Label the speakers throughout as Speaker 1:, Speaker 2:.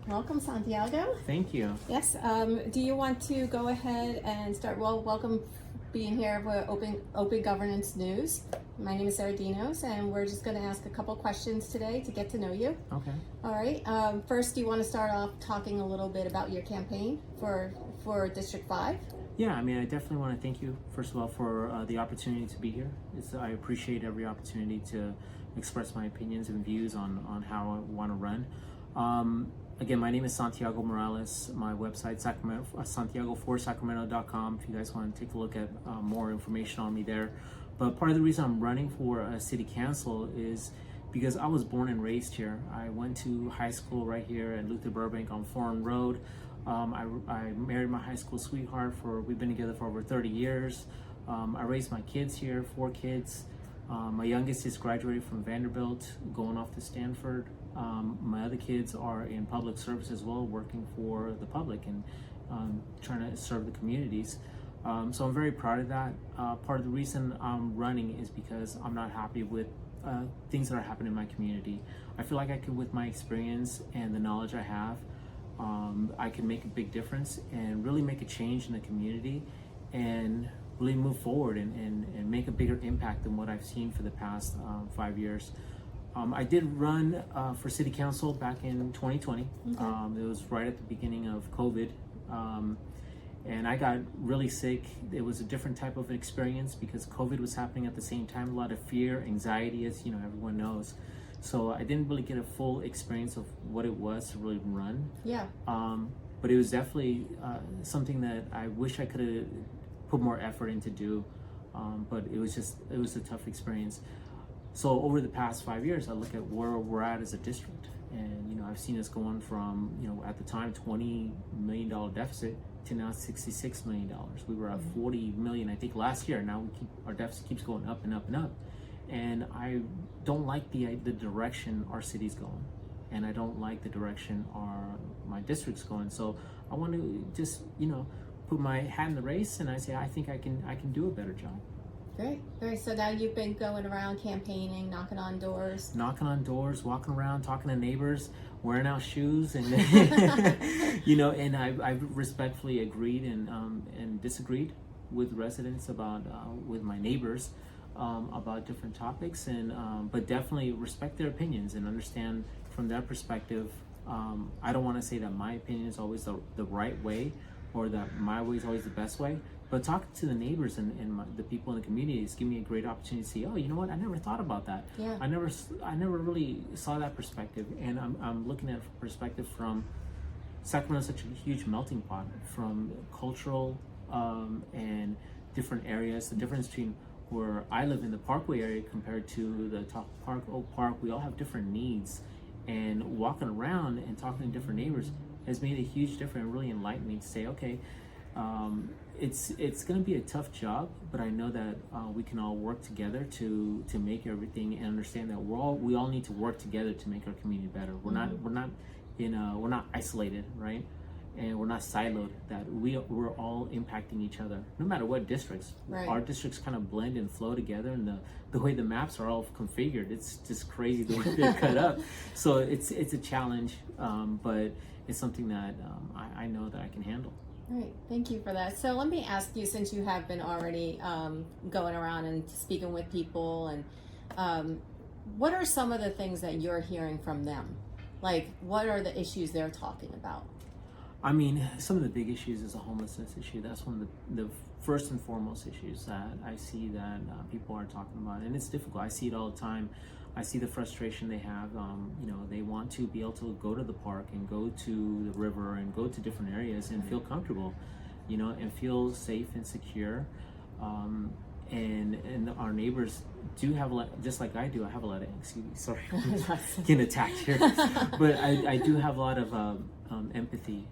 Speaker 1: Welcome, Santiago.
Speaker 2: Thank you.
Speaker 1: Yes. Do you want to go ahead and start? Well, welcome being here with OpGov.News. My name is Sarah Denos, and we're just going to ask a couple questions today to get to know you.
Speaker 2: Okay.
Speaker 1: All right. First, do you want to start off talking a little bit about your campaign for District 5?
Speaker 2: Yeah, I mean, I definitely want to thank you, first of all, for the opportunity to be here. I appreciate every opportunity to express my opinions and views on how I want to run. Again, my name is Santiago Morales. My website, Santiago4Sacramento.com, if you guys want to take a look at more information on me there. But part of the reason I'm running for a city council is because I was born and raised here. I went to high school right here at Luther Burbank on Foreign Road. I married my high school sweetheart we've been together for over 30 years. I raised my kids here, 4 kids. My youngest is graduated from Vanderbilt, going off to Stanford. My other kids are in public service as well, working for the public and trying to serve the communities. So I'm very proud of that. Part of the reason I'm running is because I'm not happy with things that are happening in my community. I feel like I could, with my experience and the knowledge I have, I can make a big difference and really make a change in the community and really move forward and make a bigger impact than what I've seen for the past 5 years. I did run for city council back in 2020. Okay. It was right at the beginning of COVID. And I got really sick. It was a different type of experience because COVID was happening at the same time. A lot of fear, anxiety, as everyone knows. So I didn't really get a full experience of what it was to really run.
Speaker 1: Yeah.
Speaker 2: But it was definitely something that I wish I could have put more effort into do. But it was a tough experience. So over the past 5 years, I look at where we're at as a district, and I've seen us going from at the time $20 million deficit to now $66 million. We were at 40 million, I think, last year. Now our deficit keeps going up and up and up, and I don't like the direction our city's going, and I don't like the direction my district's going. So I want to just put my hat in the race, and I say I think I can do a better job.
Speaker 1: Great. So now you've been going around campaigning, knocking on doors,
Speaker 2: walking around, talking to neighbors, wearing out shoes, and and I've respectfully agreed and disagreed with residents with my neighbors about different topics, but definitely respect their opinions and understand from their perspective. I don't want to say that my opinion is always the right way or that my way is always the best way. But talking to the neighbors and the people in the communities give me a great opportunity to see, oh, you know what? I never thought about that.
Speaker 1: Yeah.
Speaker 2: I never really saw that perspective. And I'm looking at perspective from Sacramento, such a huge melting pot from cultural and different areas. The difference between where I live in the Parkway area compared to the Top Park, Oak Park, we all have different needs. And walking around and talking to different neighbors has made a huge difference and really enlightened me to say, okay, it's going to be a tough job, but I know that we can all work together to make everything and understand that we all need to work together to make our community better. We're not isolated, right? And we're not siloed. That we're all impacting each other, no matter what districts.
Speaker 1: Right.
Speaker 2: Our districts kind of blend and flow together, and the way the maps are all configured, it's just crazy the way they're cut up. So it's a challenge, but it's something that I know that I can handle.
Speaker 1: Right, thank you for that. So let me ask you, since you have been already going around and speaking with people, and what are some of the things that you're hearing from them? Like, what are the issues they're talking about?
Speaker 2: I mean, some of the big issues is a homelessness issue. That's one of the first and foremost issues that I see that people are talking about, and it's difficult. I see it all the time. I see the frustration they have. They want to be able to go to the park and go to the river and go to different areas and feel comfortable, and feel safe and secure. And our neighbors do have a lot, just like I do. I have a lot of, excuse me, sorry, getting attacked here. But I do have a lot of empathy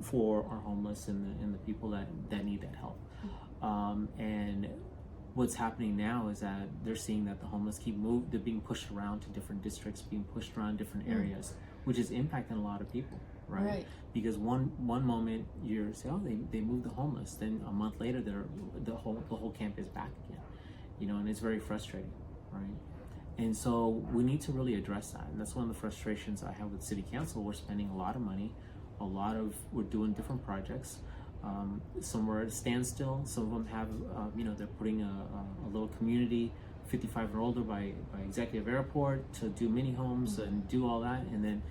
Speaker 2: for our homeless and the people that need that help. And what's happening now is that they're seeing that the homeless they're being pushed around to different districts, being pushed around different areas, which is impacting a lot of people, right? Because one moment you're saying, oh, they moved the homeless, then a month later the whole camp is back again, and it's very frustrating, right? And so we need to really address that. And that's one of the frustrations I have with city council. We're spending a lot of money, we're doing different projects. Some are at a standstill. Some of them have, they're putting a little community, 55 and older by Executive Airport, to do mini homes and do all that. And then,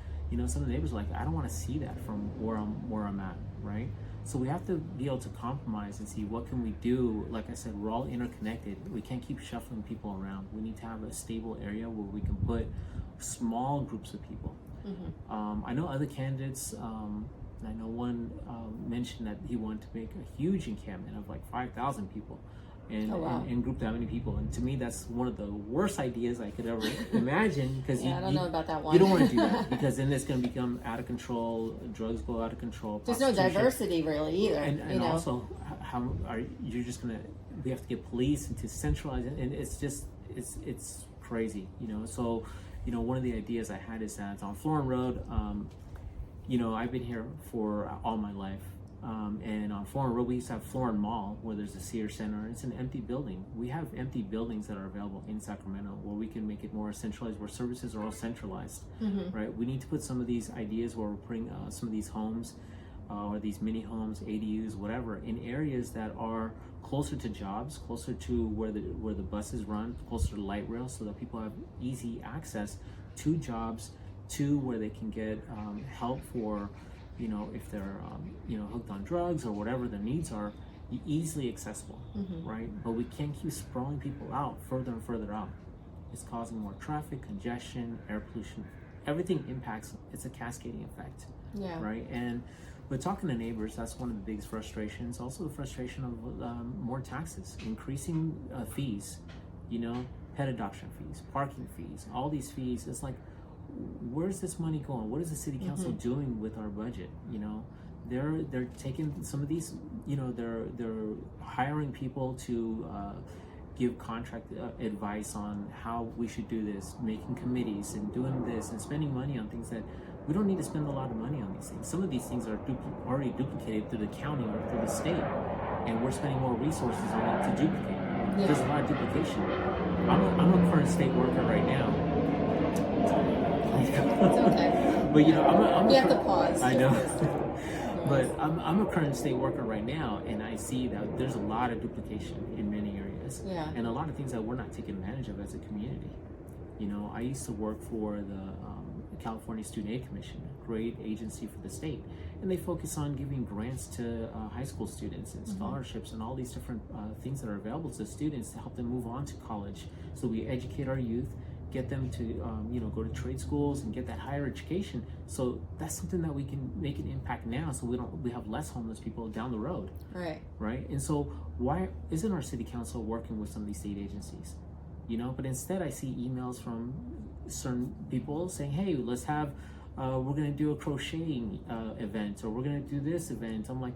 Speaker 2: some of the neighbors are like, I don't want to see that from where I'm at, right? So we have to be able to compromise and see what can we do. Like I said, we're all interconnected. We can't keep shuffling people around. We need to have a stable area where we can put small groups of people. I know other candidates, I know one mentioned that he wanted to make a huge encampment of like 5,000 people and group that many people. And to me, that's one of the worst ideas I could ever imagine, because
Speaker 1: I don't know about that one.
Speaker 2: You don't want to do that, because then it's going to become out of control. Drugs go out of control.
Speaker 1: There's no diversity really either.
Speaker 2: And also, how are you just going to? We have to get police and to centralize it, and it's just it's crazy, So, one of the ideas I had is that on Florin Road. I've been here for all my life. And on Florin Road, we used to have Florin Mall, where there's a Sears Center. It's an empty building. We have empty buildings that are available in Sacramento, where we can make it more centralized, where services are all centralized, right? We need to put some of these ideas where we're putting some of these homes, or these mini homes, ADUs, whatever, in areas that are closer to jobs, closer to where the buses run, closer to light rail, so that people have easy access to jobs, to where they can get help for, if they're, hooked on drugs or whatever their needs are, easily accessible, right? But we can't keep sprawling people out further and further out. It's causing more traffic, congestion, air pollution. Everything impacts, it's a cascading effect, right? But talking to neighbors, that's one of the biggest frustrations. Also the frustration of more taxes, increasing fees, pet adoption fees, parking fees, all these fees. It's like, where's this money going? What is the city council doing with our budget? They're taking some of these, they're hiring people to give contract advice on how we should do this, making committees and doing this and spending money on things that we don't need to spend a lot of money on these things. Some of these things are already duplicated through the county or through the state, and we're spending more resources on it to duplicate. There's a lot of duplication. I'm a current state worker right now.
Speaker 1: It's okay.
Speaker 2: But I'm
Speaker 1: you have to pause.
Speaker 2: I know. But I'm a current state worker right now, and I see that there's a lot of duplication in many areas, and a lot of things that we're not taking advantage of as a community. I used to work for the California Student Aid Commission, a great agency for the state, and they focus on giving grants to high school students and scholarships and all these different things that are available to students to help them move on to college. So we educate our youth, get them to go to trade schools and get that higher education. So that's something that we can make an impact now, so we have less homeless people down the road. Right. And so why isn't our city council working with some of these state agencies? But instead I see emails from certain people saying, hey, let's have we're going to do a crocheting event, or we're going to do this event. I'm like,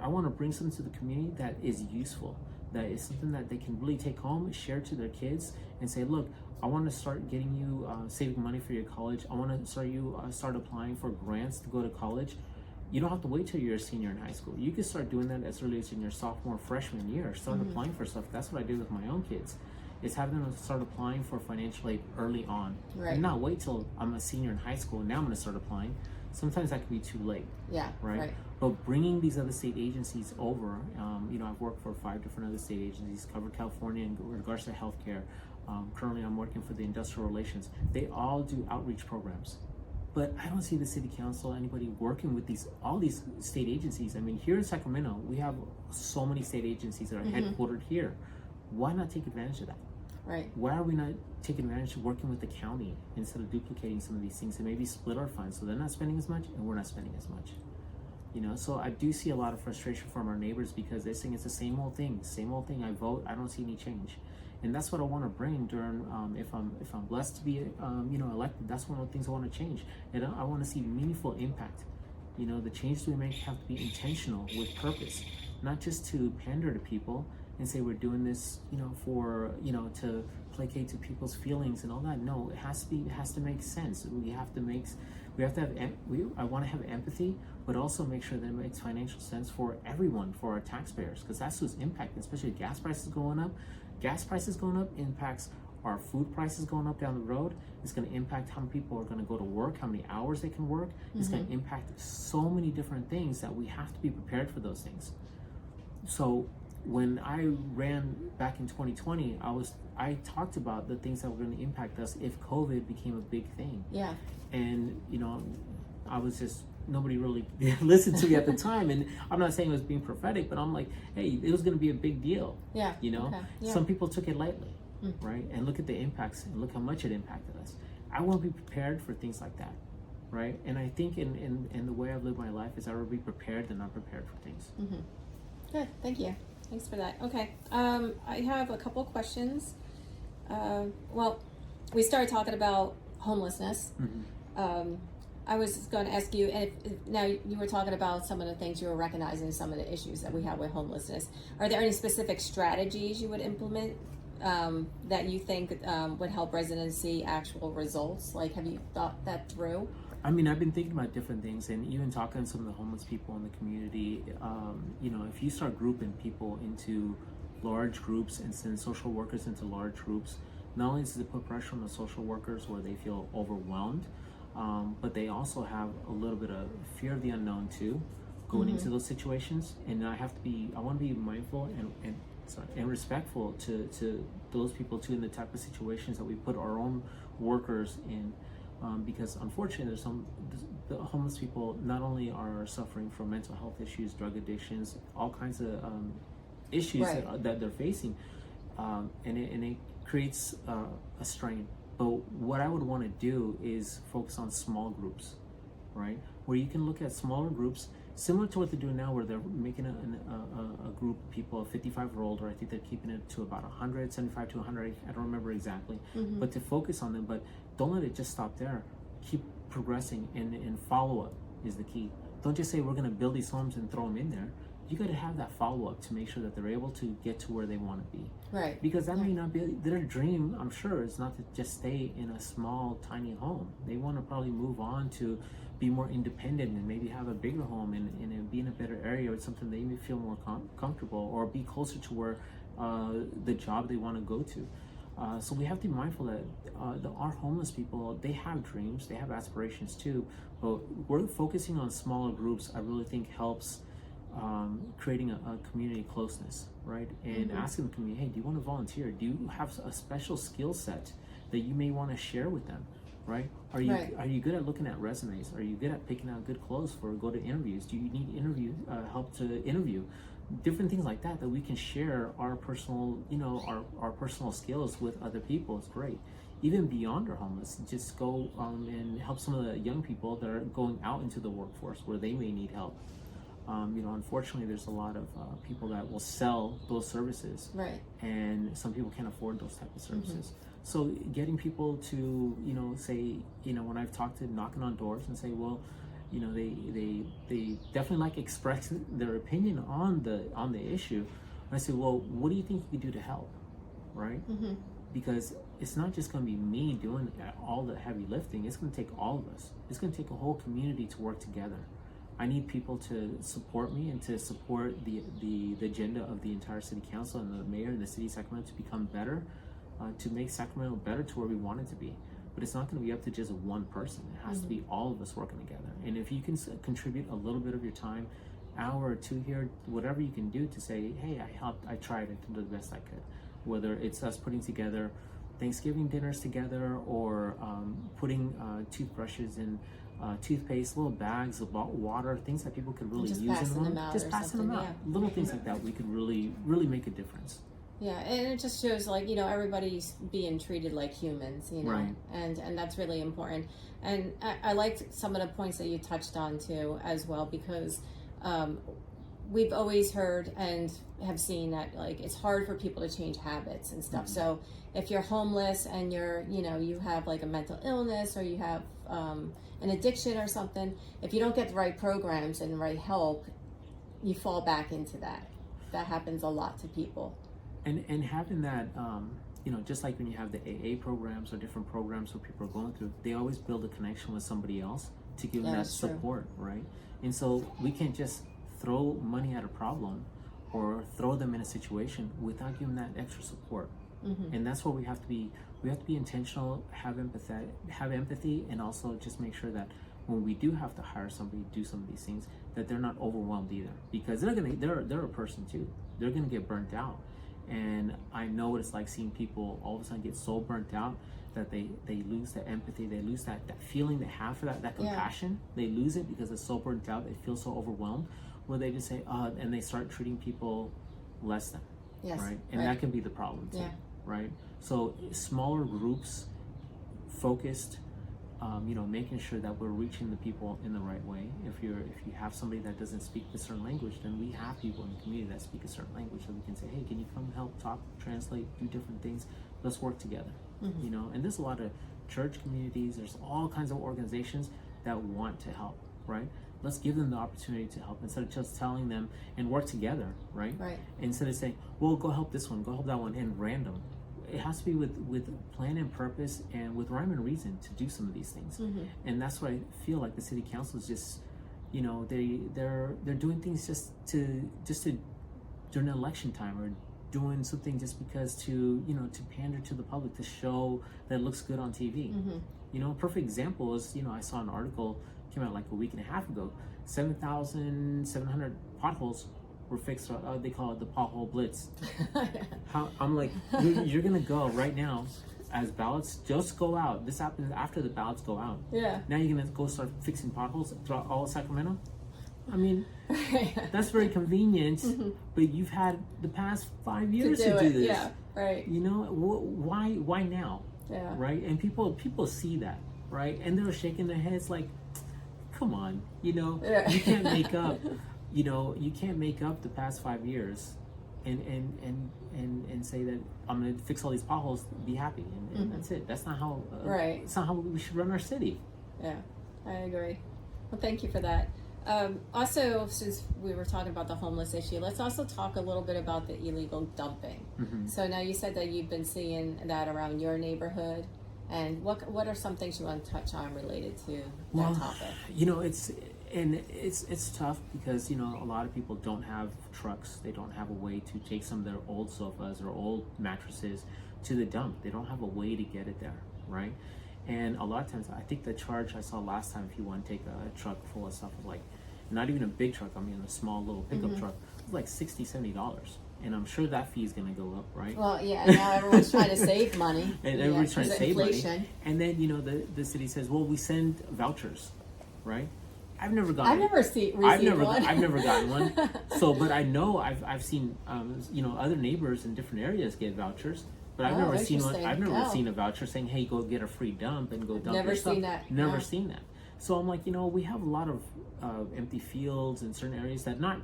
Speaker 2: I want to bring something to the community that is useful, that is something that they can really take home and share to their kids and say, look, I want to start getting you saving money for your college. I want to start applying for grants to go to college. You don't have to wait till you're a senior in high school. You can start doing that as early as in your sophomore, freshman year. Start applying for stuff. That's what I did with my own kids, is having them start applying for financial aid early on. And not wait till I'm a senior in high school and now I'm going to start applying. Sometimes that can be too late. Right. But bringing these other state agencies over, I've worked for 5 different other state agencies, covered California in regards to healthcare. Currently I'm working for the industrial relations. They all do outreach programs, but I don't see the city council, anybody working with all these state agencies. I mean, here in Sacramento, we have so many state agencies that are headquartered here. Why not take advantage of that? Why are we not taking advantage of working with the county instead of duplicating some of these things and maybe split our funds so they're not spending as much and we're not spending as much? So I do see a lot of frustration from our neighbors because they're saying it's the same old thing. I vote, I don't see any change. And that's what I want to bring during, if I'm blessed to be, elected. That's one of the things I want to change, and I want to see meaningful impact. The changes we make have to be intentional with purpose, not just to pander to people and say we're doing this, for to placate to people's feelings and all that. No, it has to make sense. I want to have empathy, but also make sure that it makes financial sense for everyone, for our taxpayers, because that's who's impacted, especially gas prices going up. Gas prices going up impacts our food prices going up down the road. It's going to impact how many people are going to go to work, how many hours they can work. It's going to impact so many different things that we have to be prepared for those things. So when I ran back in 2020, I talked about the things that were going to impact us if COVID became a big thing.
Speaker 1: Yeah.
Speaker 2: And I was just, nobody really listened to me at the time, and I'm not saying it was being prophetic, but I'm like, hey, it was going to be a big deal.
Speaker 1: Yeah.
Speaker 2: Okay.
Speaker 1: Yeah.
Speaker 2: Some people took it lightly, right? And look at the impacts, and look how much it impacted us. I want to be prepared for things like that, right? And I think in the way I've lived my life is I would be prepared than not prepared for things.
Speaker 1: Good, thank you. Thanks for that. Okay, I have a couple questions. Well, we started talking about homelessness. I was going to ask you, and now you were talking about some of the things you were recognizing, some of the issues that we have with homelessness. Are there any specific strategies you would implement that you think would help residents see actual results? Like, have you thought that through?
Speaker 2: I mean, I've been thinking about different things, and even talking to some of the homeless people in the community. If you start grouping people into large groups and send social workers into large groups, not only does it put pressure on the social workers where they feel overwhelmed, but they also have a little bit of fear of the unknown too, going into those situations. And I want to be mindful and respectful to those people too, in the type of situations that we put our own workers in. Because unfortunately, the homeless people not only are suffering from mental health issues, drug addictions, all kinds of issues that they're facing, and it creates a strain. But what I would want to do is focus on small groups, right? Where you can look at smaller groups, similar to what they're doing now, where they're making a group of people, 55 or older. I think they're keeping it to about 100, 75 to 100. I don't remember exactly, but to focus on them. But don't let it just stop there. Keep progressing, and follow up is the key. Don't just say we're going to build these homes and throw them in there. You got to have that follow up to make sure that they're able to get to where they want to be.
Speaker 1: Right.
Speaker 2: Because that may not be their dream. I'm sure is not to just stay in a small, tiny home. They want to probably move on to be more independent and maybe have a bigger home and be in a better area with something they may feel more comfortable, or be closer to where the job they want to go to. So we have to be mindful that our homeless people, they have dreams, they have aspirations too, but we're focusing on smaller groups. I really think helps creating a community closeness, right? And asking the community, hey, do you want to volunteer? Do you have a special skill set that you may want to share with them, right? Are you good at looking at resumes? Are you good at picking out good clothes for go to interviews? Do you need help to interview? Different things like that we can share our personal, our personal skills with other people is great. Even beyond our homeless, just go and help some of the young people that are going out into the workforce where they may need help. Unfortunately, there's a lot of people that will sell those services,
Speaker 1: right? And
Speaker 2: some people can't afford those type of services. So getting people to, say, when I've talked to knocking on doors and say, well, they definitely like expressing their opinion on the issue. And I say, well, what do you think you can do to help, right? Because it's not just going to be me doing all the heavy lifting. It's going to take all of us. It's going to take a whole community to work together. I need people to support me and to support the agenda of the entire city council and the mayor and the city of Sacramento to become better, to make Sacramento better to where we want it to be. But it's not going to be up to just one person. It has to be all of us working together. And if you can contribute a little bit of your time, hour or two here, whatever you can do to say, hey, I helped, I tried, I did the best I could. Whether it's us putting together Thanksgiving dinners together, or putting toothbrushes and toothpaste, little bags of water, things that people could really use in them. Just passing them out. Little things like that, we could really, really make a difference.
Speaker 1: Yeah, and it just shows everybody's being treated like humans,
Speaker 2: Right.
Speaker 1: and that's really important. And I liked some of the points that you touched on too as well, because we've always heard and have seen that it's hard for people to change habits and stuff. So if you're homeless and you're you have a mental illness, or you have an addiction or something, if you don't get the right programs and the right help, you fall back into that. That happens a lot to people.
Speaker 2: And having that, just like when you have the AA programs or different programs where people are going through, they always build a connection with somebody else to give them that support, right? And so we can't just throw money at a problem or throw them in a situation without giving that extra support. And that's where we have to be we have to be intentional, have empathy, and also just make sure that when we do have to hire somebody to do some of these things, that they're not overwhelmed either, because they're a person too. They're gonna get burnt out, and I know what it's like seeing people all of a sudden get so burnt out that they lose that empathy, they lose that feeling they have for that compassion. They lose it because it's so burnt out, they feel so overwhelmed, where they just say, and they start treating people less than, right? And that can be the problem too, right? So smaller groups, focused, making sure that we're reaching the people in the right way. If you have somebody that doesn't speak a certain language, then we have people in the community that speak a certain language, so we can say, hey, can you come help talk, translate, do different things? Let's work together. And there's a lot of church communities, there's all kinds of organizations that want to help, right? Let's give them the opportunity to help instead of just telling them, and work together, right? Instead of saying, well, go help this one, go help that one, and random. It has to be with plan and purpose and with rhyme and reason to do some of these things. And that's why I feel like the city council is just, they're doing things just to during election time, or doing something just because to pander to the public, to show that it looks good on TV. A perfect example is, I saw an article came out like a week and a half ago. 7,700 potholes were fixed. They call it the pothole blitz. I'm like, you're gonna go right now as ballots just go out. This happens after the ballots go out. Now you're gonna go start fixing potholes throughout all of Sacramento. I mean, that's very convenient, but you've had the past 5 years to do this. Why now? Right? And people see that, right? And they're shaking their heads like, come on, you can't make up, you can't make up the past 5 years and say that I'm going to fix all these potholes, be happy, and that's it. That's not how, it's not how we should run our city.
Speaker 1: Yeah, I agree. Well, thank you for that. Also, since we were talking about the homeless issue, let's also talk a little bit about the illegal dumping. So now you said that you've been seeing that around your neighborhood, and what are some things you want to touch on related to that topic? It's tough because a lot of people don't have trucks. They don't have a way to take some of their old sofas or old mattresses to the dump. They don't have a way to get it there, right? And a lot of times, I think the charge I saw last time, if you want to take a truck full of stuff, was like, not even a big truck, I mean a small little pickup truck, it was like $60-$70. And I'm sure that fee is going to go up, right? Well, yeah, now everyone's trying to save money.
Speaker 2: And everyone's trying to save money. And then, the city says, well, we send vouchers, right? I've never gotten one. I've never gotten one. So, but I know I've seen, other neighbors in different areas get vouchers. But I've never seen one. I've never seen a voucher saying, "Hey, go get a free dump and go dump your stuff." Never seen that. So I'm like, we have a lot of empty fields in certain areas that not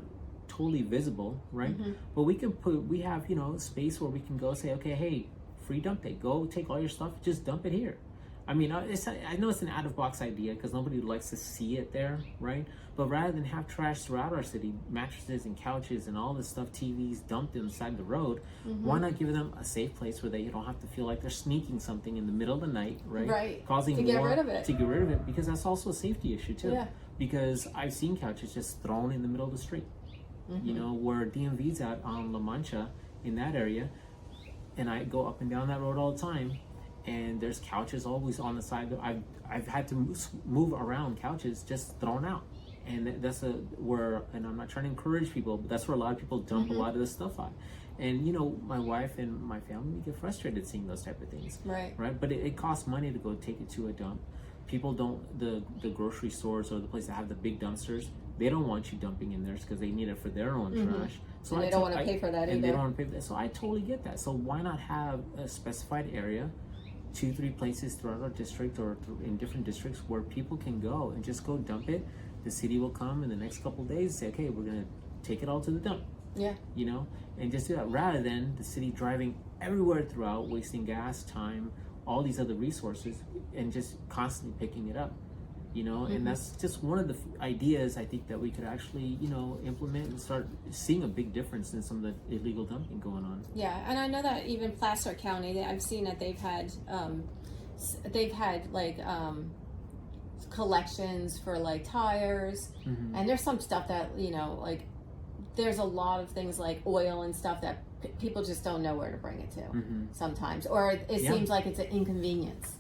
Speaker 2: totally visible, right? But we have space where we can go say, okay, hey, free dump day. Go take all your stuff, just dump it here. I mean, I know it's an out-of-box idea because nobody likes to see it there, right? But rather than have trash throughout our city, mattresses and couches and all this stuff, TVs dumped inside the road, why not give them a safe place where they don't have to feel like they're sneaking something in the middle of the night, right? Causing
Speaker 1: to get rid of it.
Speaker 2: To get rid of it, because that's also a safety issue too. Because I've seen couches just thrown in the middle of the street, where DMV's at on La Mancha in that area, and I go up and down that road all the time. And there's couches always on the side. I've had to move around couches just thrown out, and that's where. And I'm not trying to encourage people, but that's where a lot of people dump a lot of this stuff on. And my wife and my family get frustrated seeing those type of things. Right. But it costs money to go take it to a dump. People don't. The grocery stores or the place that have the big dumpsters, they don't want you dumping in theirs because they need it for their own trash. So
Speaker 1: and they don't want to pay for that either.
Speaker 2: And they don't want to pay for that. So I totally get that. So why not have a specified area? 2-3 places throughout our district or in different districts where people can go and just go dump it. The city will come in the next couple of days and say, okay, we're going to take it all to the dump. And just do that rather than the city driving everywhere throughout, wasting gas, time, all these other resources, and just constantly picking it up. And that's just one of the ideas I think that we could actually, implement and start seeing a big difference in some of the illegal dumping going on. Yeah, and I know that even Placer County, I've seen that they've had like collections for like tires, and there's some stuff that like there's a lot of things like oil and stuff that
Speaker 1: people just don't know where to bring it to
Speaker 2: Mm-hmm.
Speaker 1: sometimes, or it seems like it's an inconvenience.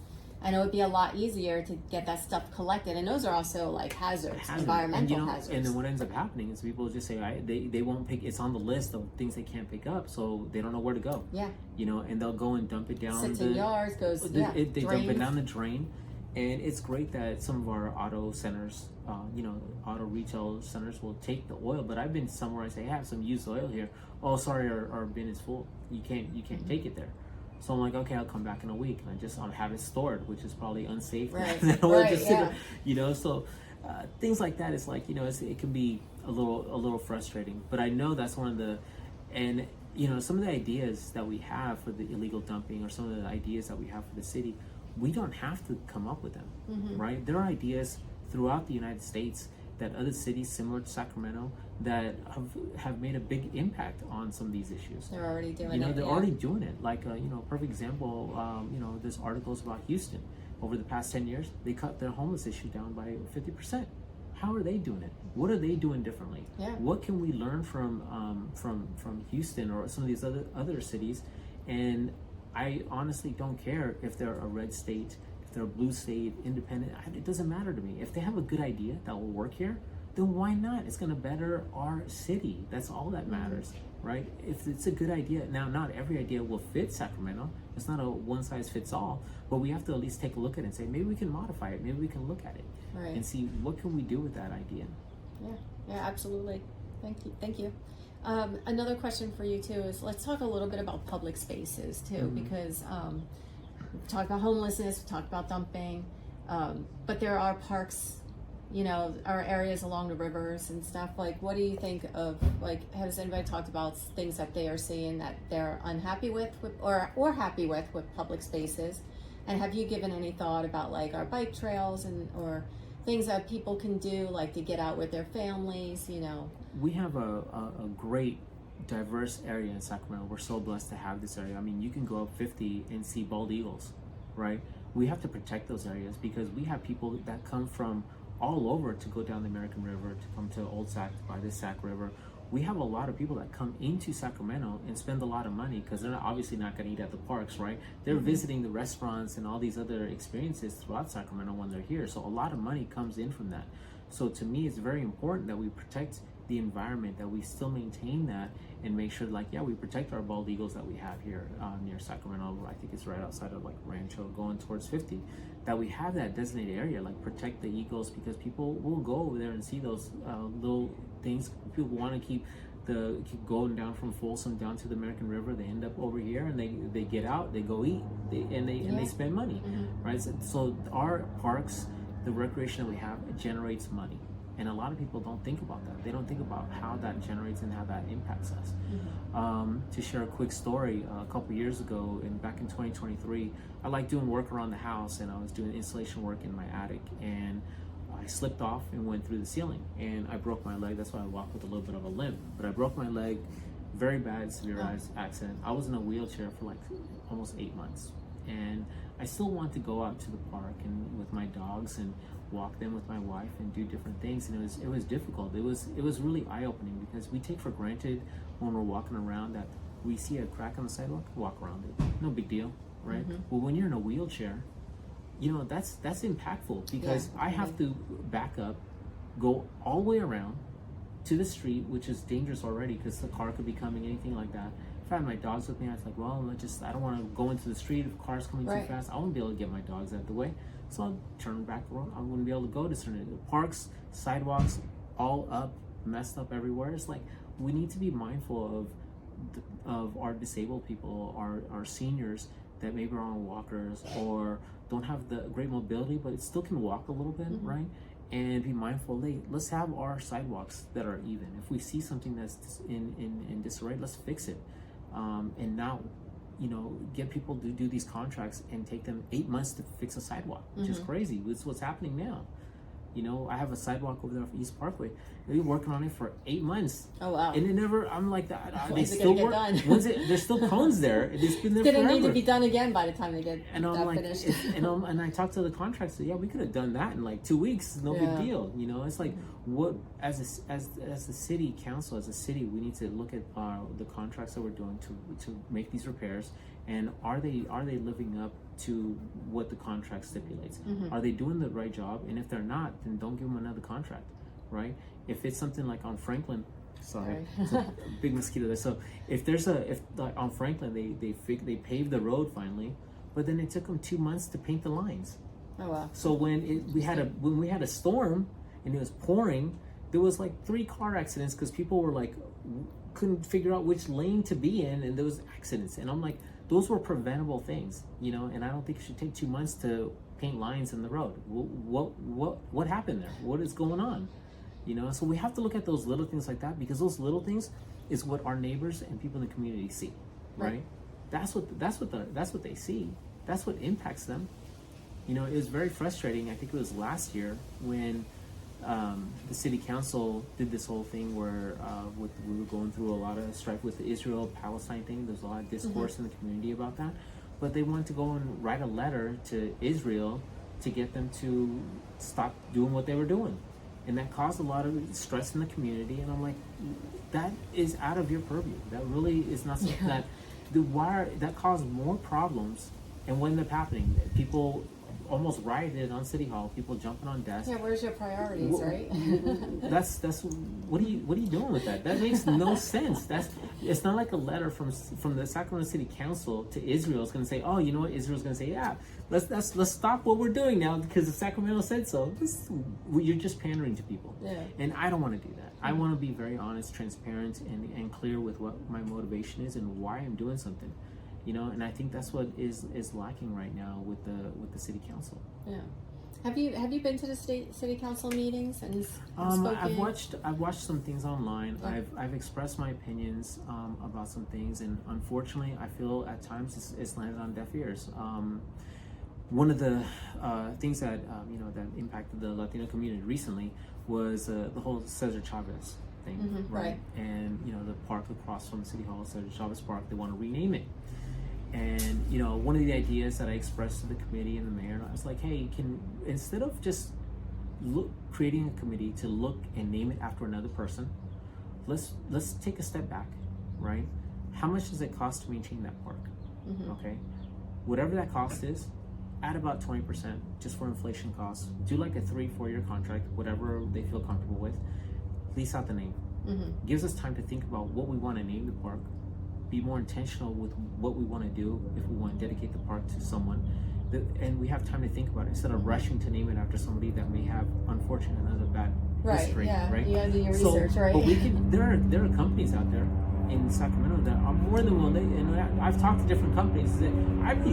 Speaker 1: And it would be a lot easier to get that stuff collected, and those are also like hazards, environmental hazards.
Speaker 2: And then what ends up happening is people just say they won't pick. It's on the list of things they can't pick up, so they don't know where to go.
Speaker 1: Yeah.
Speaker 2: And they'll go and dump it down.
Speaker 1: Sits in yards, goes.
Speaker 2: They dump it down the drain, and it's great that some of our auto centers, auto retail centers will take the oil. But I've been somewhere I say, I have some used oil here. Oh, sorry, our bin is full. You can't take it there. So I'm like, okay, I'll come back in a week, and I'll have it stored, which is probably unsafe.
Speaker 1: Right.
Speaker 2: So things like that. It's like, it can be a little frustrating. But I know that's one of the, and some of the ideas that we have for the illegal dumping, or some of the ideas that we have for the city, we don't have to come up with them, right? There are ideas throughout the United States that other cities similar to Sacramento that have made a big impact on some of these issues.
Speaker 1: They're already doing it.
Speaker 2: They're already doing it. Like, perfect example, there's articles about Houston. Over the past 10 years, they cut their homeless issue down by 50%. How are they doing it? What are they doing differently?
Speaker 1: Yeah.
Speaker 2: What can we learn from Houston or some of these other cities? And I honestly don't care if they're a red state, if they're a blue state, independent. It doesn't matter to me. If they have a good idea that will work here, then why not? It's going to better our city. That's all that matters, right? If it's a good idea. Now, not every idea will fit Sacramento. It's not a one-size-fits-all, but we have to at least take a look at it and say, maybe we can modify it. Maybe we can look at it and see what can we do with that idea.
Speaker 1: Yeah, absolutely. Thank you. Another question for you too is, let's talk a little bit about public spaces too, because we've talked about homelessness, we've talked about dumping, but there are parks, our areas along the rivers and stuff. Like, what do you think of, like, has anybody talked about things that they are seeing that they're unhappy with or happy with public spaces? And have you given any thought about like our bike trails or things that people can do, like to get out with their families,
Speaker 2: We have a great diverse area in Sacramento. We're so blessed to have this area. I mean, you can go up 50 and see bald eagles, right? We have to protect those areas because we have people that come from all over to go down the American River, to come to Old Sac, to buy the Sac River. We have a lot of people that come into Sacramento and spend a lot of money because they're obviously not going to eat at the parks, right? They're visiting the restaurants and all these other experiences throughout Sacramento when they're here. So a lot of money comes in from that. So to me, it's very important that we protect the environment, that we still maintain that and make sure, like, we protect our bald eagles that we have here near Sacramento. I think it's right outside of like Rancho going towards 50, that we have that designated area, like protect the eagles, because people will go over there and see those little things. People want to keep going down from Folsom down to the American River. They end up over here and they get out, they go eat, and they spend money, right? So our parks, the recreation that we have, it generates money. And a lot of people don't think about that. They don't think about how that generates and how that impacts us. To share a quick story, a couple years ago, back in 2023, I like doing work around the house, and I was doing installation work in my attic, and I slipped off and went through the ceiling, and I broke my leg. That's why I walk with a little bit of a limp. But I broke my leg, very bad, severe accident. I was in a wheelchair for like almost 8 months, and I still want to go out to the park and with my dogs and walk them with my wife and do different things, and it was difficult. It was really eye-opening because we take for granted when we're walking around that we see a crack on the sidewalk, walk around it, no big deal, right? Well, when you're in a wheelchair, that's impactful because I have to back up, go all the way around to the street, which is dangerous already because the car could be coming, anything like that. If I had my dogs with me, I was like, well, I don't want to go into the street if cars coming too fast. I won't be able to get my dogs out of the way. So I'll turn back around. I wouldn't be able to go to certain parks, sidewalks, all up, messed up everywhere. It's like we need to be mindful of our disabled people, our seniors that maybe are on walkers or don't have the great mobility, but still can walk a little bit, right? And be mindful. Let's have our sidewalks that are even. If we see something that's in disarray, let's fix it. And now, get people to do these contracts and take them 8 months to fix a sidewalk, which is crazy. It's what's happening now. I have a sidewalk over there off East Parkway. They've been working on it for 8 months. Oh wow! And it never. I'm like that. They still work. There's still cones there. It's been there
Speaker 1: Didn't
Speaker 2: forever.
Speaker 1: need to be done again by the time they get finished.
Speaker 2: And I talked to the contractor. Yeah, we could have done that in like 2 weeks. No big deal. It's like, what as the city council, as a city, we need to look at the contracts that we're doing to make these repairs, and are they living up to what the contract stipulates? Are they doing the right job? And if they're not, then don't give them another contract, right? If it's something like on Franklin, sorry, it's a big mosquito there. So if like on Franklin, they paved the road finally, but then it took them 2 months to paint the lines.
Speaker 1: Oh wow.
Speaker 2: So when we had a storm and it was pouring, there was like 3 car accidents because people were like couldn't figure out which lane to be in, and there was accidents. And I'm like, those were preventable things, you know. And I don't think it should take 2 months to paint lines in the road. What happened there? What is going on? You know. So we have to look at those little things like that, because those little things is what our neighbors and people in the community see, right? That's what they see. That's what impacts them. You know, it was very frustrating. I think it was last year when the city council did this whole thing where we were going through a lot of strife with the Israel-Palestine thing. There's a lot of discourse in the community about that. But they wanted to go and write a letter to Israel to get them to stop doing what they were doing. And that caused a lot of stress in the community. And I'm like, that is out of your purview. That really is not something that caused more problems. And what ended up happening, people almost rioted on City Hall, people jumping on desks.
Speaker 1: Yeah, where's your priorities, right?
Speaker 2: That's what are you doing with that? That makes no sense. It's not like a letter from the Sacramento City Council to Israel is going to say, oh, you know what, Israel's going to say, yeah, let's stop what we're doing now because the Sacramento said so. You're just pandering to people.
Speaker 1: Yeah.
Speaker 2: And I don't want to do that. I want to be very honest, transparent, and clear with what my motivation is and why I'm doing something. You know, and I think that's what is lacking right now with the city council.
Speaker 1: Yeah. Have you been to the city council meetings and spoken?
Speaker 2: I've watched some things online.
Speaker 1: Okay.
Speaker 2: I've expressed my opinions about some things, and unfortunately, I feel at times it's landed on deaf ears. One of the things that that impacted the Latino community recently was the whole Cesar Chavez thing, right? And the park across from City Hall, Cesar Chavez Park, they want to rename it. And one of the ideas that I expressed to the committee and the mayor, I was like, hey, instead of just creating a committee to look and name it after another person, let's take a step back, right? How much does it cost to maintain that park? Okay, whatever that cost is, add about 20% just for inflation costs. Do like a 3-4 year contract, whatever they feel comfortable with. Lease out the name. Gives us time to think about what we want to name the park. Be more intentional with what we want to do if we want to dedicate the park to someone, and we have time to think about it instead of rushing to name it after somebody that may have, unfortunately, another bad history. Right?
Speaker 1: You gotta do your research, right?
Speaker 2: But there are companies out there in Sacramento that are more than willing. And I've talked to different companies that that'd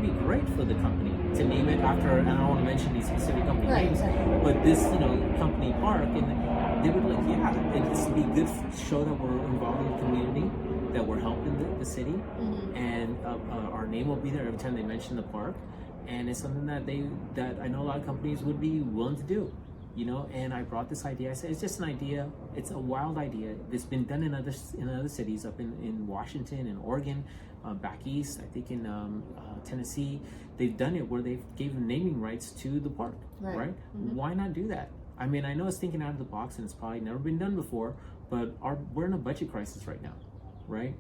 Speaker 2: be great for the company to name it after. And I don't want to mention these specific company names, but this company park, and they would it'd be good to show that we're involved in the community, that we're helping the city, and our name will be there every time they mention the park, and it's something that I know a lot of companies would be willing to do, And I brought this idea. I said it's just an idea. It's a wild idea. It's been done in other cities up in Washington and Oregon, back east. I think in Tennessee, they've done it where they gave naming rights to the park. Right? Why not do that? I mean, I know it's thinking out of the box and it's probably never been done before, but we're in a budget crisis right now. Right?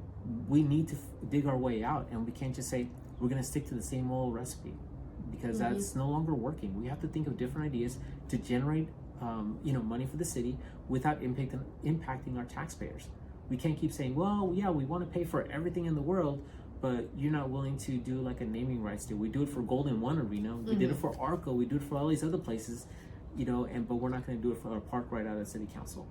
Speaker 2: We need to dig our way out, and we can't just say we're going to stick to the same old recipe, because that's no longer working. We have to think of different ideas to generate, money for the city without impacting our taxpayers. We can't keep saying, well, yeah, we want to pay for everything in the world, but you're not willing to do like a naming rights deal. We do it for Golden One Arena. We did it for Arco. We do it for all these other places, but we're not going to do it for a park right out of the city council.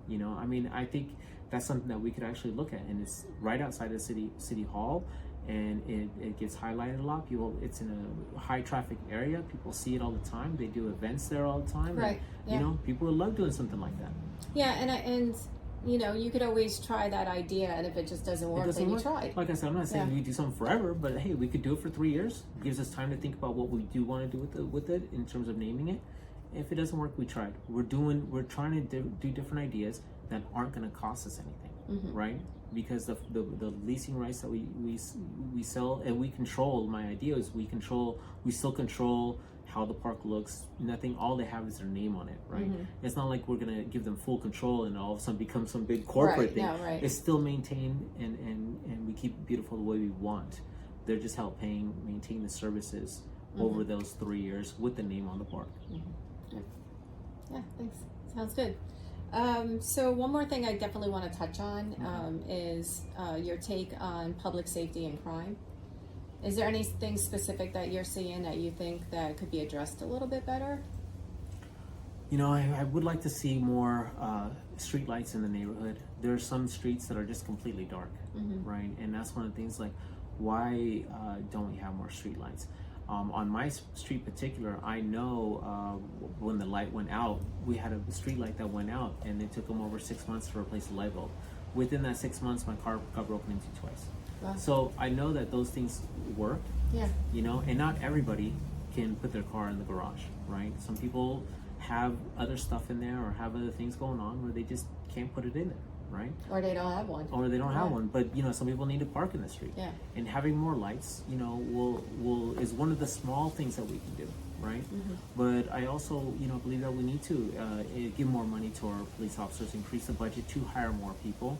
Speaker 2: I mean, I think that's something that we could actually look at, and it's right outside of city hall, and it gets highlighted a lot. It's in a high traffic area. People see it all the time. They do events there all the time.
Speaker 1: Right.
Speaker 2: And, people would love doing something like that.
Speaker 1: Yeah, and you could always try that idea, and if it just doesn't work, then you tried.
Speaker 2: Like I said, I'm not saying we do something forever, but hey, we could do it for 3 years. It gives us time to think about what we do want to do with it in terms of naming it. If it doesn't work, we tried. We're trying to do different ideas that aren't going to cost us anything, right? Because the leasing rights that we sell and we control. My idea is we still control how the park looks, nothing. All they have is their name on it, right? It's not like we're gonna give them full control and all of a sudden become some big corporate thing.
Speaker 1: No, right.
Speaker 2: It's still maintained, and we keep it beautiful the way we want. They're just helping maintain the services over those 3 years with the name on the park.
Speaker 1: Yeah, thanks. Sounds good. So one more thing I definitely want to touch on is your take on public safety and crime. Is there anything specific that you're seeing that you think that could be addressed a little bit better?
Speaker 2: You know, I would like to see more street lights in the neighborhood. There are some streets that are just completely dark, right? And that's one of the things, like, why don't we have more street lights? On my street particular, I know when the light went out, we had a street light that went out, and it took them over 6 months to replace the light bulb. Within that 6 months, my car got broken into twice.
Speaker 1: Wow.
Speaker 2: So I know that those things work,
Speaker 1: Yeah.
Speaker 2: you know, and not everybody can put their car in the garage, right? Some people have other stuff in there or have other things going on where they just can't put it in there, right?
Speaker 1: Or they don't have one.
Speaker 2: Or they don't have one, but you know, some people need to park in the street.
Speaker 1: Yeah.
Speaker 2: And having more lights, you know, will is one of the small things that we can do, right? But I also, you know, believe that we need to give more money to our police officers, increase the budget to hire more people,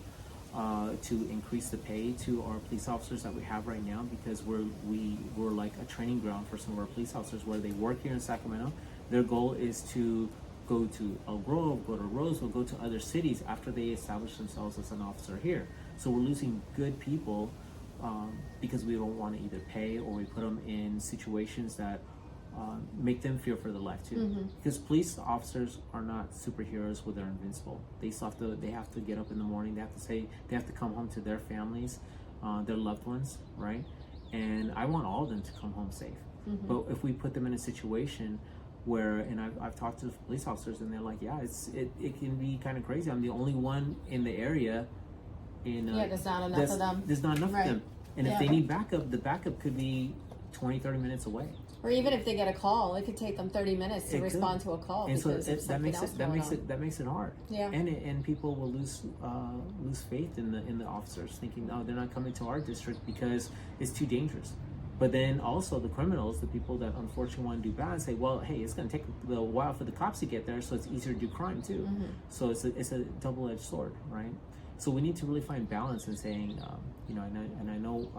Speaker 2: to increase the pay to our police officers that we have right now, because we're like a training ground for some of our police officers where they work here in Sacramento. Their goal is to go to Elk Grove, go to Roseville, go to other cities after they establish themselves as an officer here. So we're losing good people because we don't want to either pay, or we put them in situations that make them fear for their life too. Because police officers are not superheroes where they're invincible. They have to get up in the morning. They have to come home to their families, their loved ones, right? And I want all of them to come home safe. But if we put them in a situation where, and I've talked to police officers, and they're like, yeah, it can be kind of crazy. I'm the only one in the area.
Speaker 1: There's not enough of them.
Speaker 2: There's not enough
Speaker 1: Right.
Speaker 2: of them. And if they need backup, the backup could be 20, 30 minutes away.
Speaker 1: Or even if they get a call, it could take them 30 minutes to
Speaker 2: It
Speaker 1: respond
Speaker 2: could.
Speaker 1: to a call
Speaker 2: And so
Speaker 1: because of something else going on.
Speaker 2: that makes it hard.
Speaker 1: Yeah.
Speaker 2: And people will lose faith in the officers, thinking, oh, they're not coming to our district because it's too dangerous. But then also the criminals, the people that unfortunately want to do bad, say, well, hey, it's going to take a little while for the cops to get there, so it's easier to do crime too. So it's a double-edged sword, right? So we need to really find balance in saying, you know, and I know,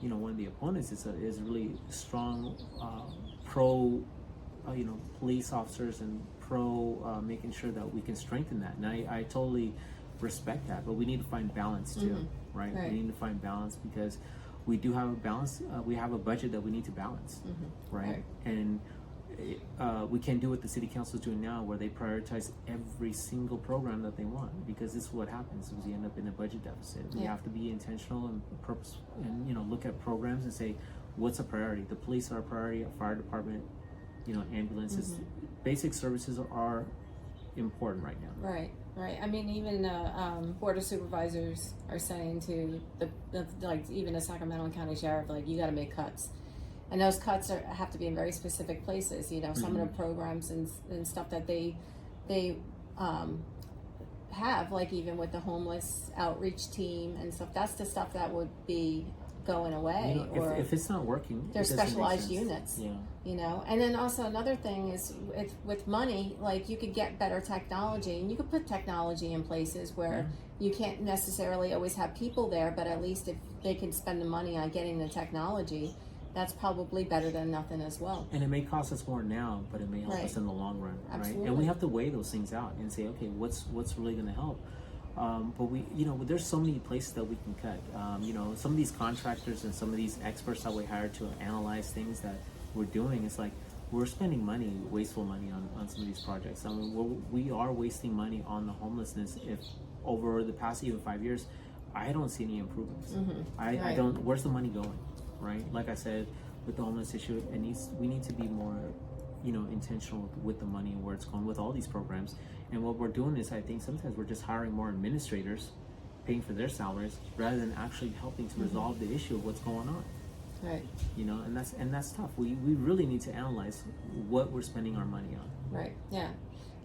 Speaker 2: you know, one of the opponents is really strong pro, you know, police officers, and pro making sure that we can strengthen that. And I totally respect that, but we need to find balance too, right? We need to find balance because we do have a balance. We have a budget that we need to balance, right? And we can't do what the city council is doing now, where they prioritize every single program that they want, because this is what happens: is we end up in a budget deficit. We have to be intentional and purpose, and you know, look at programs and say, what's a priority? The police are a priority. A fire department, you know, ambulances, basic services are important right now.
Speaker 1: Right. I mean, even board of supervisors are saying to the like, even the Sacramento County Sheriff, like, you got to make cuts, and those cuts have to be in very specific places. You know, some of the programs and stuff that they have, like even with the homeless outreach team and stuff. That's the stuff that would be going away.
Speaker 2: You know, if it's not working,
Speaker 1: there's specialized units.
Speaker 2: Yeah.
Speaker 1: You know, and then also another thing is with money, like, you could get better technology, and you could put technology in places where you can't necessarily always have people there, but at least if they can spend the money on getting the technology, that's probably better than nothing as well.
Speaker 2: And it may cost us more now, but it may help us in the long run,
Speaker 1: Absolutely.
Speaker 2: right? And we have to weigh those things out and say, okay, what's really going to help? But we, you know, there's so many places that we can cut. You know, some of these contractors and some of these experts that we hire to analyze things that we're doing, it's like we're spending money, wasteful money on some of these projects. I mean, we are wasting money on the homelessness. If over the past even 5 years, I don't see any improvements. I don't. Where's the money going? Right? Like I said, with the homeless issue, we need to be more, you know, intentional with the money and where it's going with all these programs. And what we're doing is, I think sometimes we're just hiring more administrators, paying for their salaries, rather than actually helping to resolve the issue of what's going on.
Speaker 1: Right.
Speaker 2: You know, and that's tough. We really need to analyze what we're spending our money on.
Speaker 1: Right. Yeah.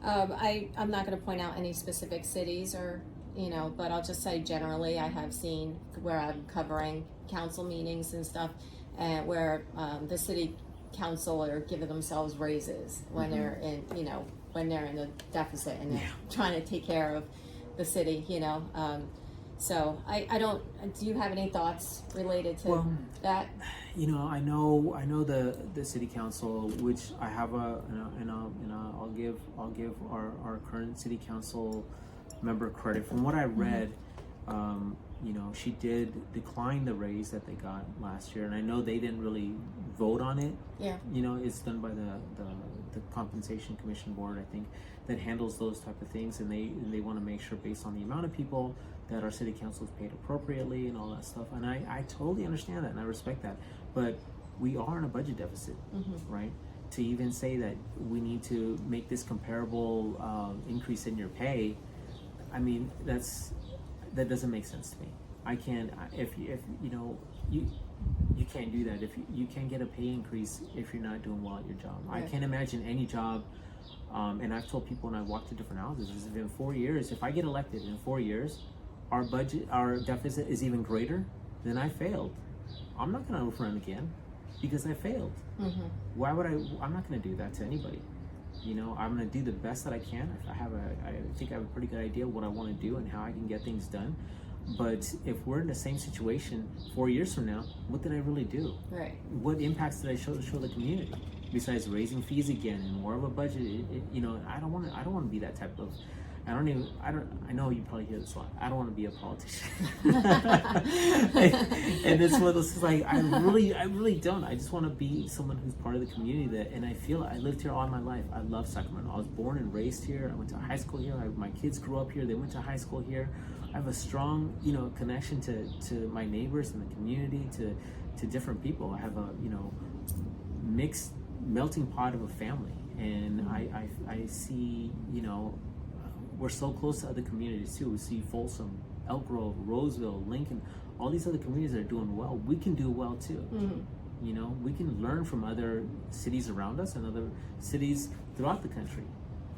Speaker 1: I'm not going to point out any specific cities, or, you know, but I'll just say generally I have seen where I'm covering council meetings and stuff, where the city council are giving themselves raises when they're in, when they're in a deficit and they're trying to take care of the city, so I don't. Do you have any thoughts related to that?
Speaker 2: I know the city council, which I have I'll give our current city council member credit. From what I read, she did decline the raise that they got last year, and I know they didn't really vote on it.
Speaker 1: Yeah.
Speaker 2: It's done by the compensation commission board, I think, that handles those type of things, and they want to make sure, based on the amount of people, that our city council is paid appropriately and all that stuff. And I totally understand that and I respect that, but we are in a budget deficit, right? To even say that we need to make this comparable increase in your pay, I mean, that doesn't make sense to me. I can't, if you can't do that. If you can't get a pay increase if you're not doing well at your job. Right. I can't imagine any job, and I've told people when I walk to different houses, is if in 4 years, if I get elected in 4 years, our deficit is even greater, then I failed. I'm not gonna run again because I failed. Why would I'm not gonna do that to anybody. I'm gonna do the best that I can. I think I have a pretty good idea what I want to do and how I can get things done. But if we're in the same situation 4 years from now, what did I really do? Right. What impacts did I show the community? Besides raising fees again and more of a budget, I don't want to be that type of. I know you probably hear this a lot. I don't want to be a politician. and it's one of those things, like, I really don't. I just want to be someone who's part of the community and I feel I lived here all my life. I love Sacramento. I was born and raised here. I went to high school here. My kids grew up here. They went to high school here. I have a strong, connection to my neighbors and the community, to different people. I have a, mixed melting pot of a family. And I see, we're so close to other communities too. We see Folsom, Elk Grove, Roseville, Lincoln, all these other communities that are doing well. We can do well too. We can learn from other cities around us and other cities throughout the country,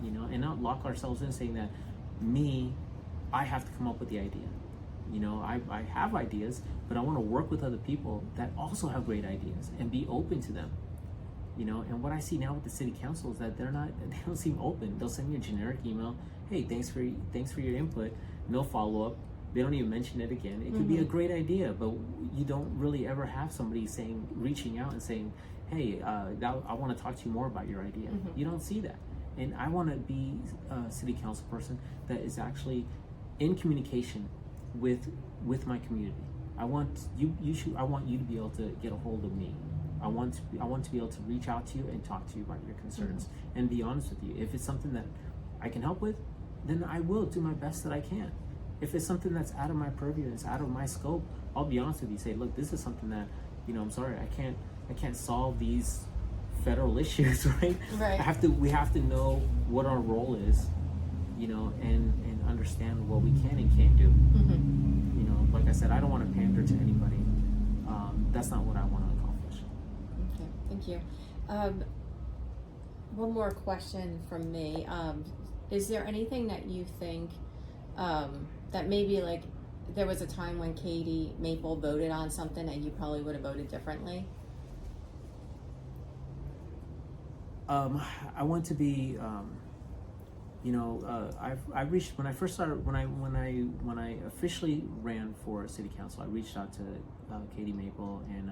Speaker 2: and not lock ourselves in saying that I have to come up with the idea. I have ideas, but I want to work with other people that also have great ideas and be open to them. And what I see now with the city council is that they don't seem open. They'll send you a generic email. Hey, thanks for your input. No follow up. They don't even mention it again. It could be a great idea, but you don't really ever have somebody reaching out and saying, hey, I want to talk to you more about your idea. You don't see that. And I want to be a city council person that is actually in communication with my community. I want you to be able to get a hold of me. I want to be able to reach out to you and talk to you about your concerns and be honest with you. If it's something that I can help with, then I will do my best that I can. If it's something that's out of my purview, it's out of my scope, I'll be honest with you. Say, look, this is something that, I'm sorry, I can't solve these federal issues, right? Right. We have to know what our role is, and understand what we can and can't do. Like I said, I don't want to pander to anybody. That's not what I want to accomplish.
Speaker 1: Okay, thank you. One more question from me. Is there anything that you think that maybe, like, there was a time when Katie Maple voted on something and you probably would have voted differently?
Speaker 2: I want to be, I've reached, when I first started, when I officially ran for city council, I reached out to Katie Maple and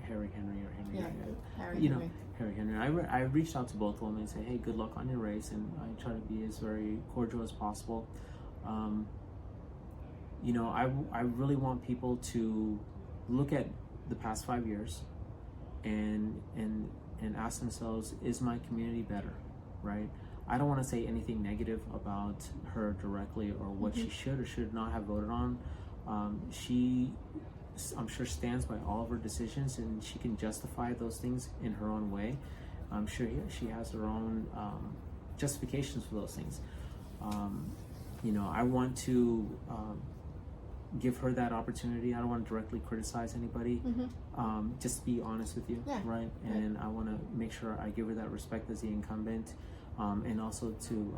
Speaker 2: Harry Henry. Harry Henry. I reached out to both of them and said, hey, good luck on your race, and I try to be as very cordial as possible. I really want people to look at the past 5 years and ask themselves, is my community better, right? I don't want to say anything negative about her directly or what she should or should not have voted on. She, I'm sure, stands by all of her decisions, and she can justify those things in her own way. I'm sure she has her own justifications for those things. I want to give her that opportunity. I don't want to directly criticize anybody. Just be honest with you, right? And I want to make sure I give her that respect as the incumbent, and also to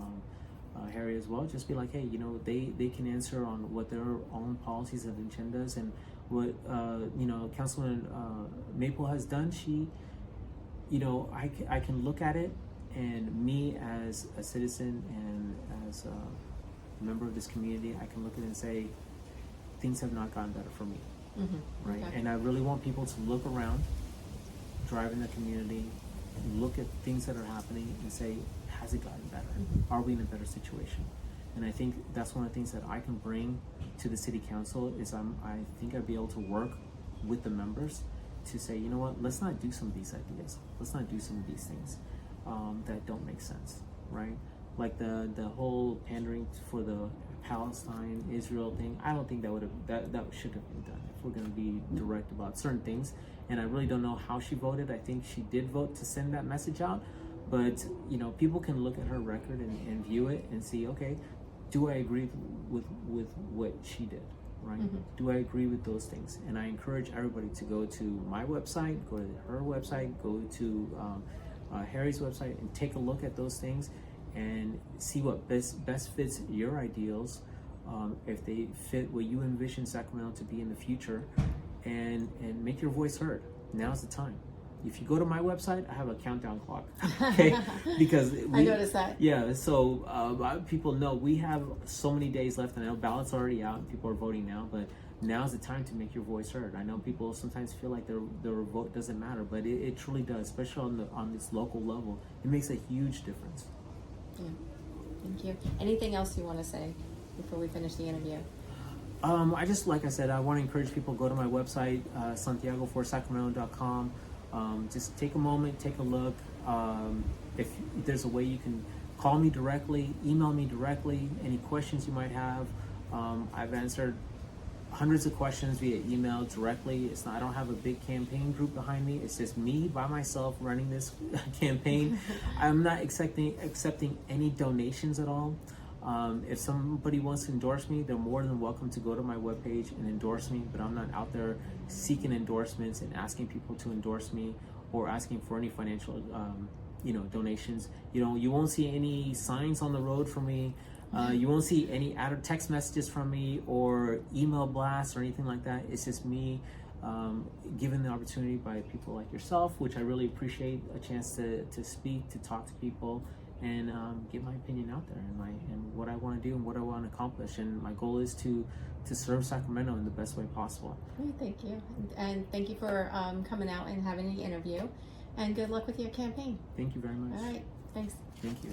Speaker 2: Harry as well. Just be like, hey, they can answer on what their own policies and agendas, and what Councilman Maple has done. I can look at it, and me as a citizen and as a member of this community, I can look at it and say, things have not gotten better for me, right?
Speaker 1: Okay.
Speaker 2: And I really want people to look around, drive in the community, look at things that are happening and say, has it gotten better? Are we in a better situation? And I think that's one of the things that I can bring to the city council is I think I'd be able to work with the members to say, you know what, let's not do some of these ideas. Let's not do some of these things that don't make sense, right? Like the whole pandering for the Palestine, Israel thing. I don't think that should have been done if we're going to be direct about certain things. And I really don't know how she voted. I think she did vote to send that message out. But, people can look at her record and view it and see, okay, do I agree with what she did, right? Do I agree with those things? And I encourage everybody to go to my website, go to her website, go to Harry's website, and take a look at those things and see what best fits your ideals, if they fit what you envision Sacramento to be in the future, and make your voice heard. Now's the time. If you go to my website, I have a countdown clock, okay? Because
Speaker 1: I noticed that.
Speaker 2: Yeah, so people know we have so many days left. I know ballots are already out and people are voting now, but now's the time to make your voice heard. I know people sometimes feel like their vote doesn't matter, but it truly does, especially on this local level. It makes a huge difference.
Speaker 1: Yeah, thank you. Anything else you want to say before we finish the interview?
Speaker 2: Like I said, I want to encourage people to go to my website, santiagoforsacramento.com. Just take a moment, take a look. If there's a way you can call me directly, email me directly, any questions you might have. I've answered hundreds of questions via email directly. I don't have a big campaign group behind me. It's just me by myself running this campaign. I'm not accepting any donations at all. If somebody wants to endorse me, they're more than welcome to go to my webpage and endorse me, but I'm not out there seeking endorsements and asking people to endorse me or asking for any financial donations. You won't see any signs on the road for me. You won't see any text messages from me or email blasts or anything like that. It's just me given the opportunity by people like yourself, which I really appreciate, a chance to speak, to talk to people, and get my opinion out there and what I want to do and what I want to accomplish. And my goal is to serve Sacramento in the best way possible.
Speaker 1: Thank you. And thank you for coming out and having the interview. And good luck with your campaign.
Speaker 2: Thank you very much.
Speaker 1: All right. Thanks.
Speaker 2: Thank you.